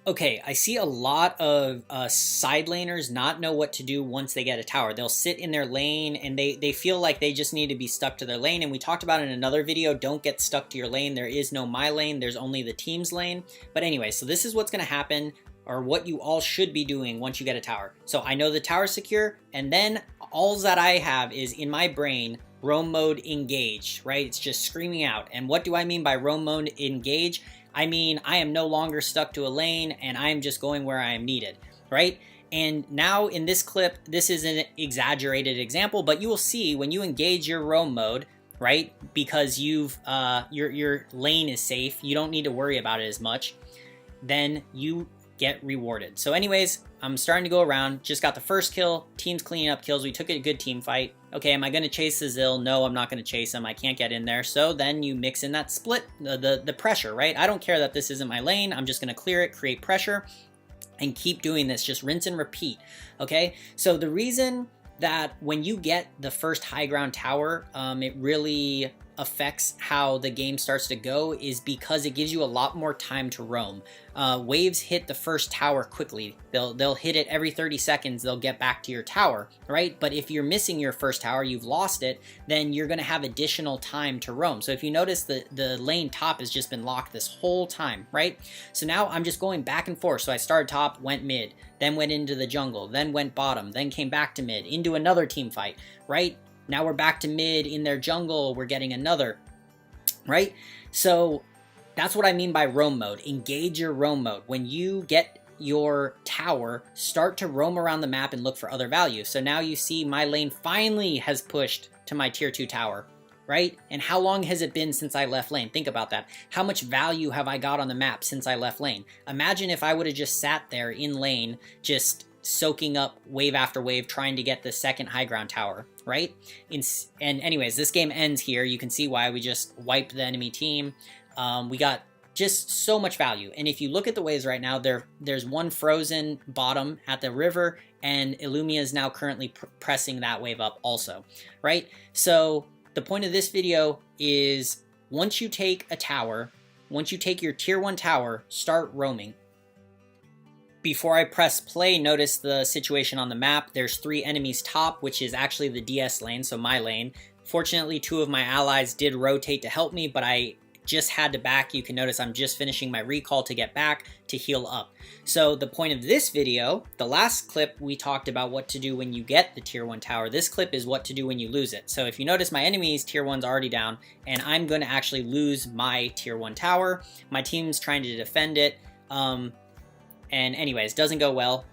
Okay, I see a lot of side laners not know what to do once they get a tower. They'll sit in their lane and they feel like they just need to be stuck to their lane. And we talked about in another video, don't get stuck to your lane. There is no my lane, there's only the team's lane. But anyway, so this is what's going to happen, or what you all should be doing once you get a tower. So I know the tower's secure, and then all that I have is in my brain, roam mode engage, right? It's just screaming out. And what do I mean by roam mode engage? I mean, I am no longer stuck to a lane and I am just going where I am needed, right? And now in this clip, this is an exaggerated example, but you will see when you engage your roam mode, right? Because your lane is safe, you don't need to worry about it as much, then you get rewarded. So anyways, I'm starting to go around, just got the first kill, team's cleaning up kills, we took a good team fight. Okay, am I going to chase the Zill? No, I'm not going to chase him, I can't get in there. So then you mix in that split, the pressure, right? I don't care that this isn't my lane, I'm just going to clear it, create pressure, and keep doing this, just rinse and repeat, okay? So the reason that when you get the first high ground tower, it really affects how the game starts to go is because it gives you a lot more time to roam. Waves hit the first tower quickly. They'll hit it every 30 seconds, they'll get back to your tower, right? But if you're missing your first tower, you've lost it, then you're gonna have additional time to roam. So if you notice, the lane top has just been locked this whole time, right? So now I'm just going back and forth. So I started top, went mid, then went into the jungle, then went bottom, then came back to mid, into another team fight, right? Now we're back to mid in their jungle, we're getting another, right? So that's what I mean by roam mode. Engage your roam mode. When you get your tower, start to roam around the map and look for other value. So now you see my lane finally has pushed to my tier 2 tower, right? And how long has it been since I left lane? Think about that. How much value have I got on the map since I left lane? Imagine if I would have just sat there in lane, just soaking up wave after wave, trying to get the second high ground tower, right? And anyways, this game ends here. You can see why we just wiped the enemy team. We got just so much value. And if you look at the waves right now, there's one frozen bottom at the river, and Illumia is now currently pressing that wave up also, right? So the point of this video is once you take a tower, once you take your tier 1 tower, start roaming. Before I press play, notice the situation on the map. There's 3 enemies top, which is actually the DS lane, so my lane. Fortunately, 2 of my allies did rotate to help me, but I just had to back. You can notice I'm just finishing my recall to get back to heal up. So the point of this video, the last clip, we talked about what to do when you get the tier 1 tower. This clip is what to do when you lose it. So if you notice, my enemy's tier 1's already down, and I'm going to actually lose my tier 1 tower. My team's trying to defend it. And anyways, doesn't go well.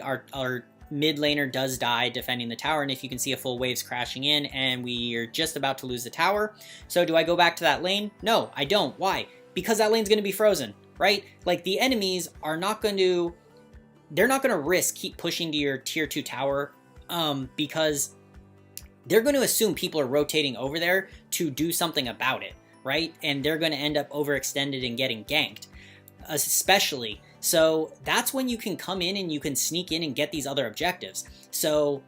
Our mid laner does die defending the tower, and if you can see, a full wave's crashing in, and we are just about to lose the tower. So do I go back to that lane? No, I don't. Why? Because that lane's going to be frozen, right? Like, the enemies are not going to, they're not going to risk keep pushing to your tier 2 tower, because they're going to assume people are rotating over there to do something about it, right? And they're going to end up overextended and getting ganked, especially. So that's when you can come in and you can sneak in and get these other objectives. So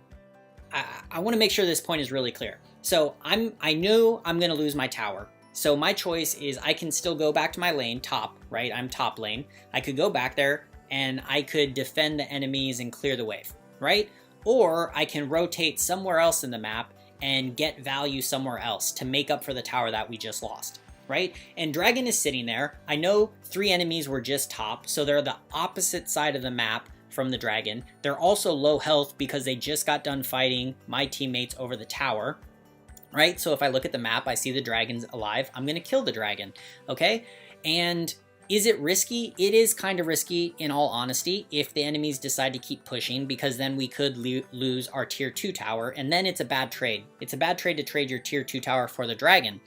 I want to make sure this point is really clear. So I know I'm going to lose my tower. So my choice is I can still go back to my lane, top, right? I'm top lane. I could go back there and I could defend the enemies and clear the wave, right? Or I can rotate somewhere else in the map and get value somewhere else to make up for the tower that we just lost, right? And Dragon is sitting there. I know 3 enemies were just top, so they're the opposite side of the map from the Dragon. They're also low health because they just got done fighting my teammates over the tower, right? So if I look at the map, I see the Dragon's alive. I'm going to kill the Dragon, okay? And is it risky? It is kind of risky, in all honesty, if the enemies decide to keep pushing, because then we could lose our tier 2 tower, and then it's a bad trade. It's a bad trade to trade your tier 2 tower for the Dragon.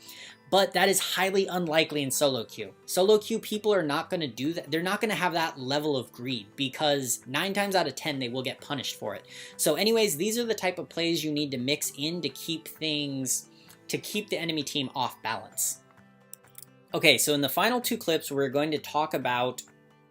But that is highly unlikely in solo queue. Solo queue, people are not going to do that. They're not going to have that level of greed, because 9 times out of 10, they will get punished for it. So anyways, these are the type of plays you need to mix in to keep the enemy team off balance. Okay, so in the final 2 clips, we're going to talk about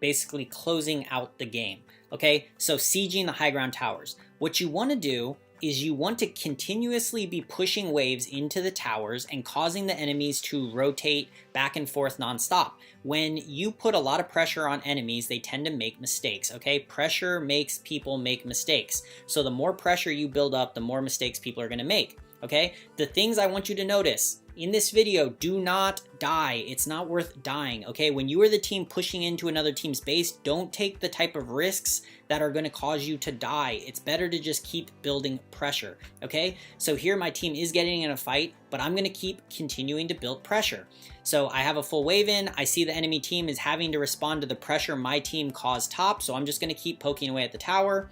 basically closing out the game. Okay, so sieging the high ground towers. What you want to do is you want to continuously be pushing waves into the towers and causing the enemies to rotate back and forth nonstop. When you put a lot of pressure on enemies, they tend to make mistakes, okay? Pressure makes people make mistakes. So the more pressure you build up, the more mistakes people are gonna make, okay? The things I want you to notice in this video, do not die. It's not worth dying, okay? When you are the team pushing into another team's base, don't take the type of risks that are gonna cause you to die. It's better to just keep building pressure, okay? So here my team is getting in a fight, but I'm gonna keep continuing to build pressure. So I have a full wave in, I see the enemy team is having to respond to the pressure my team caused top, so I'm just gonna keep poking away at the tower.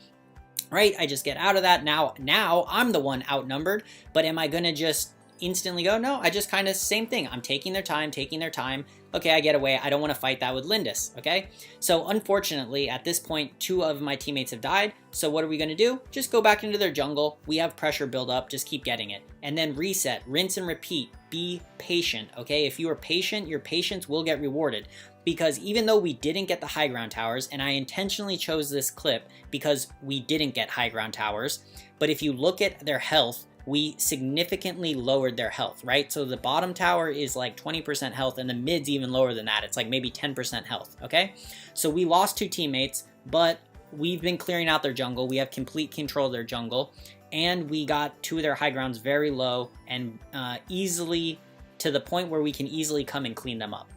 Right, I just get out of that. Now I'm the one outnumbered, but am I gonna just instantly go? No, I just kind of same thing. I'm taking their time. Okay, I get away. I don't want to fight that with Lindis, okay? So unfortunately, at this point, 2 of my teammates have died. So what are we going to do? Just go back into their jungle. We have pressure build up. Just keep getting it. And then reset, rinse and repeat. Be patient, okay? If you are patient, your patience will get rewarded. Because even though we didn't get the high ground towers, and I intentionally chose this clip because we didn't get high ground towers, but if you look at their health, we significantly lowered their health, right? So the bottom tower is like 20% health and the mid's even lower than that. It's like maybe 10% health, okay? So we lost 2 teammates, but we've been clearing out their jungle. We have complete control of their jungle, and we got 2 of their high grounds very low and easily to the point where we can easily come and clean them up.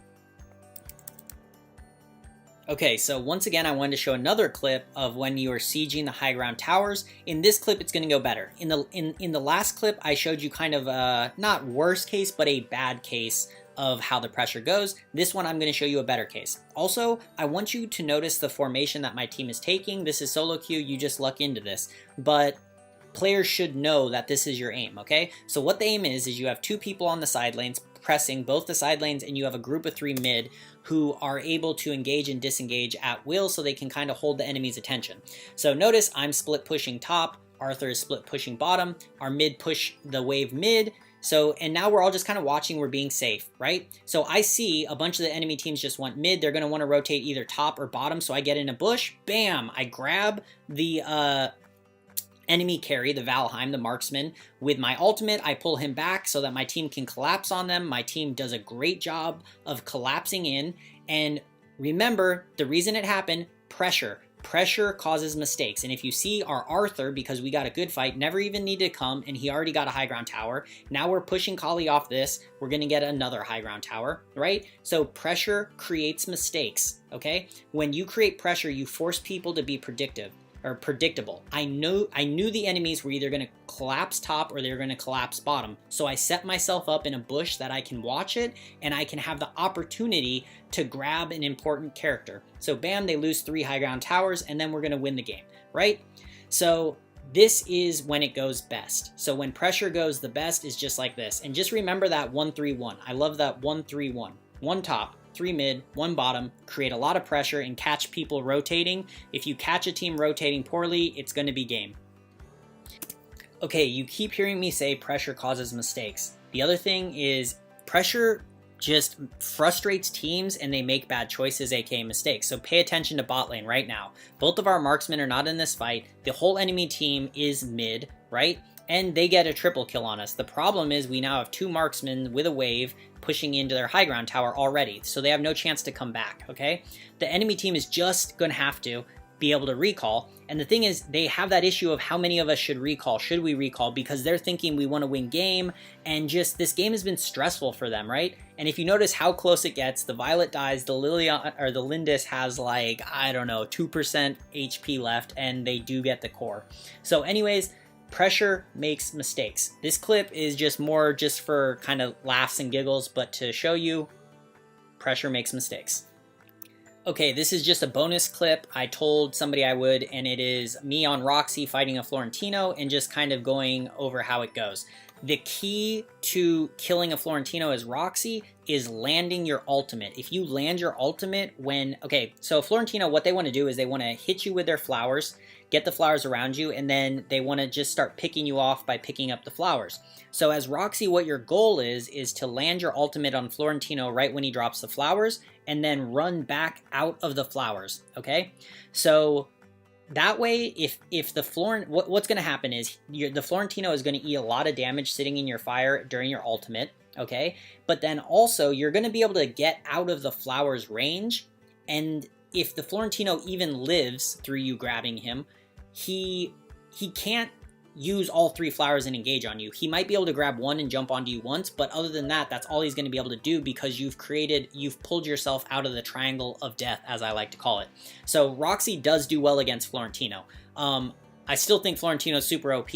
Okay, so once again, I wanted to show another clip of when you are sieging the high ground towers. In this clip, it's going to go better. In the last clip, I showed you kind of not worst case, but a bad case of how the pressure goes. This one, I'm going to show you a better case. Also, I want you to notice the formation that my team is taking. This is solo queue. You just luck into this, but players should know that this is your aim, okay? So what the aim is you have 2 people on the side lanes pressing both the side lanes, and you have a group of 3 mid who are able to engage and disengage at will so they can kind of hold the enemy's attention. So notice I'm split pushing top, Arthur is split pushing bottom, our mid push the wave mid. So, and now we're all just kind of watching, we're being safe, right? So I see a bunch of the enemy teams just want mid, they're gonna wanna rotate either top or bottom, so I get in a bush, bam, I grab the enemy carry, the Valheim, the marksman, with my ultimate. I pull him back so that my team can collapse on them. My team does a great job of collapsing in. And remember, the reason it happened, pressure. Pressure causes mistakes. And if you see our Arthur, because we got a good fight, never even needed to come, and he already got a high ground tower. Now we're pushing Kali off this. We're going to get another high ground tower, right? So pressure creates mistakes, okay? When you create pressure, you force people to be predictable. I knew the enemies were either going to collapse top or they were going to collapse bottom. So I set myself up in a bush that I can watch it and I can have the opportunity to grab an important character. So bam, they lose 3 high ground towers and then we're going to win the game, right? So this is when it goes best. So when pressure goes the best is just like this. And just remember that 1-3-1. I love that 1-3-1. 1 top, 3 mid, 1 bottom, create a lot of pressure and catch people rotating. If you catch a team rotating poorly, it's going to be game. Okay, you keep hearing me say pressure causes mistakes. The other thing is pressure just frustrates teams and they make bad choices, aka mistakes. So pay attention to bot lane right now. Both of our marksmen are not in this fight. The whole enemy team is mid, right? And they get a triple kill on us. The problem is we now have 2 marksmen with a wave pushing into their high ground tower already, so they have no chance to come back, okay? The enemy team is just gonna have to be able to recall, and the thing is, they have that issue of how many of us should recall, should we recall, because they're thinking we want to win game, and just this game has been stressful for them, right? And if you notice how close it gets, the Violet dies, the Lilian, or the Lindis has like, I don't know, 2% HP left, and they do get the core. So anyways, pressure makes mistakes. This clip is just more just for kind of laughs and giggles, but to show you, pressure makes mistakes. Okay, this is just a bonus clip. I told somebody I would, and it is me on Roxy fighting a Florentino and just kind of going over how it goes. The key to killing a Florentino as Roxy is landing your ultimate. If you land your ultimate when, okay, so Florentino, what they want to do is they want to hit you with their flowers, get the flowers around you, and then they want to just start picking you off by picking up the flowers. So as Roxy, what your goal is to land your ultimate on Florentino right when he drops the flowers, and then run back out of the flowers, okay? So that way, if the what's going to happen is the Florentino is going to eat a lot of damage sitting in your fire during your ultimate, okay? But then also, you're going to be able to get out of the flower's range, and if the Florentino even lives through you grabbing him, he can't use all 3 flowers and engage on you. He might be able to grab one and jump onto you once, but other than that, that's all he's going to be able to do, because you've pulled yourself out of the triangle of death, as I like to call it. So Roxy does do well against Florentino. I still think Florentino's super OP.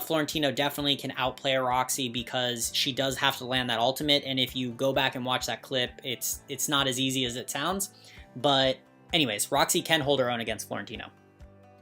Florentino definitely can outplay Roxy because she does have to land that ultimate, and if you go back and watch that clip, it's not as easy as it sounds. But anyways, Roxy can hold her own against Florentino.